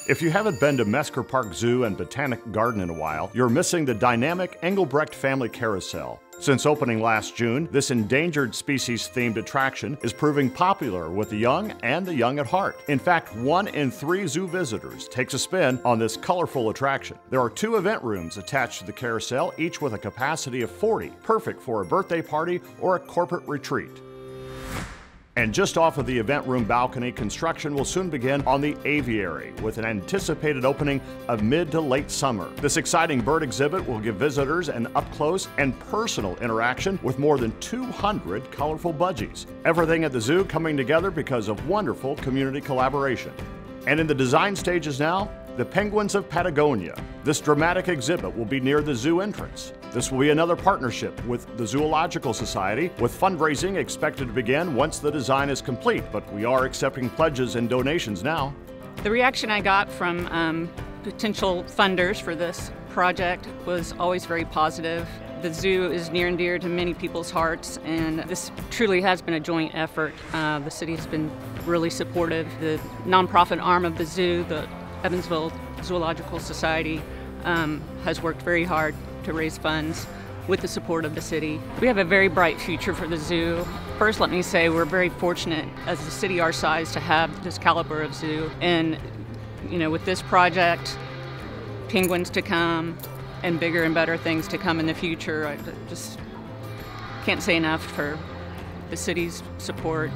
If you haven't been to Mesker Park Zoo and Botanic Garden in a while, you're missing the dynamic Engelbrecht Family Carousel. Since opening last June, this endangered species-themed attraction is proving popular with the young and the young at heart. In fact, 1 in 3 zoo visitors takes a spin on this colorful attraction. There are 2 event rooms attached to the carousel, each with a capacity of 40, perfect for a birthday party or a corporate retreat. And just off of the event room balcony, construction will soon begin on the aviary, with an anticipated opening of mid to late summer. This exciting bird exhibit will give visitors an up-close and personal interaction with more than 200 colorful budgies. Everything at the zoo coming together because of wonderful community collaboration. And in the design stages now, the penguins of Patagonia. This dramatic exhibit will be near the zoo entrance. This will be another partnership with the Zoological Society, with fundraising expected to begin once the design is complete, but we are accepting pledges and donations now. The reaction I got from potential funders for this project was always very positive. The zoo is near and dear to many people's hearts, and this truly has been a joint effort. The city has been really supportive. The nonprofit arm of the zoo, the Evansville Zoological Society, has worked very hard to raise funds with the support of the city. We have a very bright future for the zoo. First, let me say we're very fortunate as a city our size to have this caliber of zoo. And, you know, with this project, penguins to come and bigger and better things to come in the future, I just can't say enough for the city's support.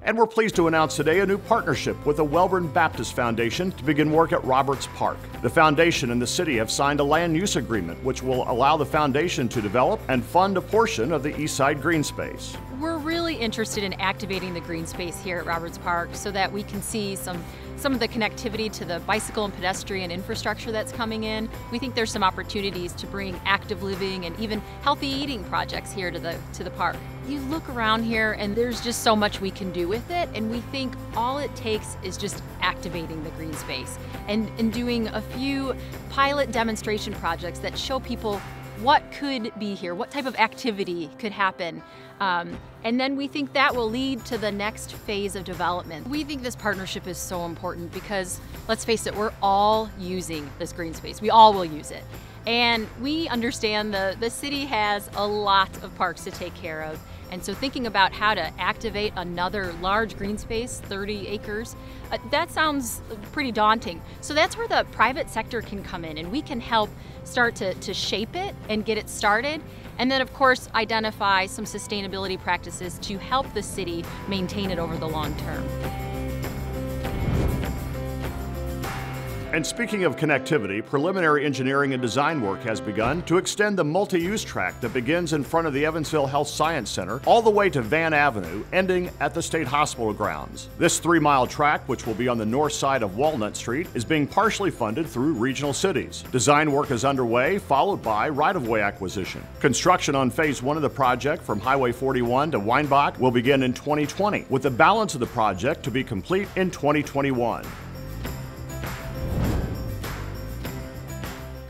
And we're pleased to announce today a new partnership with the Welborn Baptist Foundation to begin work at Roberts Park. The foundation and the city have signed a land use agreement which will allow the foundation to develop and fund a portion of the east side green space. We're really interested in activating the green space here at Roberts Park so that we can see some of the connectivity to the bicycle and pedestrian infrastructure that's coming in. We think there's some opportunities to bring active living and even healthy eating projects here to the park. You look around here and there's just so much we can do with it, and we think all it takes is just activating the green space and doing a few pilot demonstration projects that show people what could be here, what type of activity could happen. And then we think that will lead to the next phase of development. We think this partnership is so important because, let's face it, we're all using this green space. We all will use it. And we understand the city has a lot of parks to take care of. And so thinking about how to activate another large green space, 30 acres, that sounds pretty daunting. So that's where the private sector can come in, and we can help start to shape it and get it started. And then, of course, identify some sustainability practices to help the city maintain it over the long term. And speaking of connectivity, preliminary engineering and design work has begun to extend the MultiUse Track that begins in front of the Evansville Health Science Center all the way to Van Avenue, ending at the State Hospital grounds. This 3-mile track, which will be on the north side of Walnut Street, is being partially funded through regional cities. Design work is underway, followed by right-of-way acquisition. Construction on Phase 1 of the project from Highway 41 to Weinbach will begin in 2020, with the balance of the project to be complete in 2021.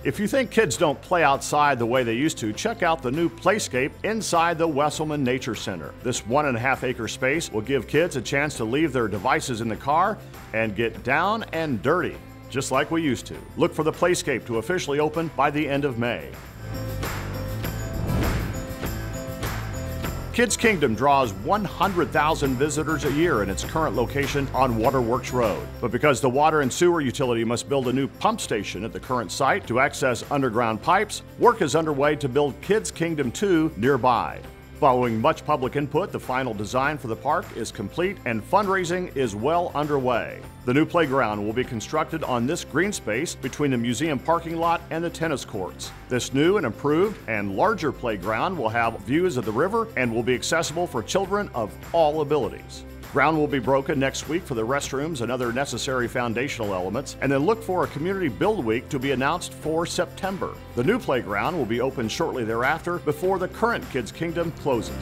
If you think kids don't play outside the way they used to, check out the new Playscape inside the Wesselman Nature Center. This 1.5-acre space will give kids a chance to leave their devices in the car and get down and dirty, just like we used to. Look for the Playscape to officially open by the end of May. Kids Kingdom draws 100,000 visitors a year in its current location on Waterworks Road. But because the water and sewer utility must build a new pump station at the current site to access underground pipes, work is underway to build Kids Kingdom 2 nearby. Following much public input, the final design for the park is complete and fundraising is well underway. The new playground will be constructed on this green space between the museum parking lot and the tennis courts. This new and improved and larger playground will have views of the river and will be accessible for children of all abilities. Ground will be broken next week for the restrooms and other necessary foundational elements, and then look for a community build week to be announced for September. The new playground will be open shortly thereafter before the current Kids Kingdom closes.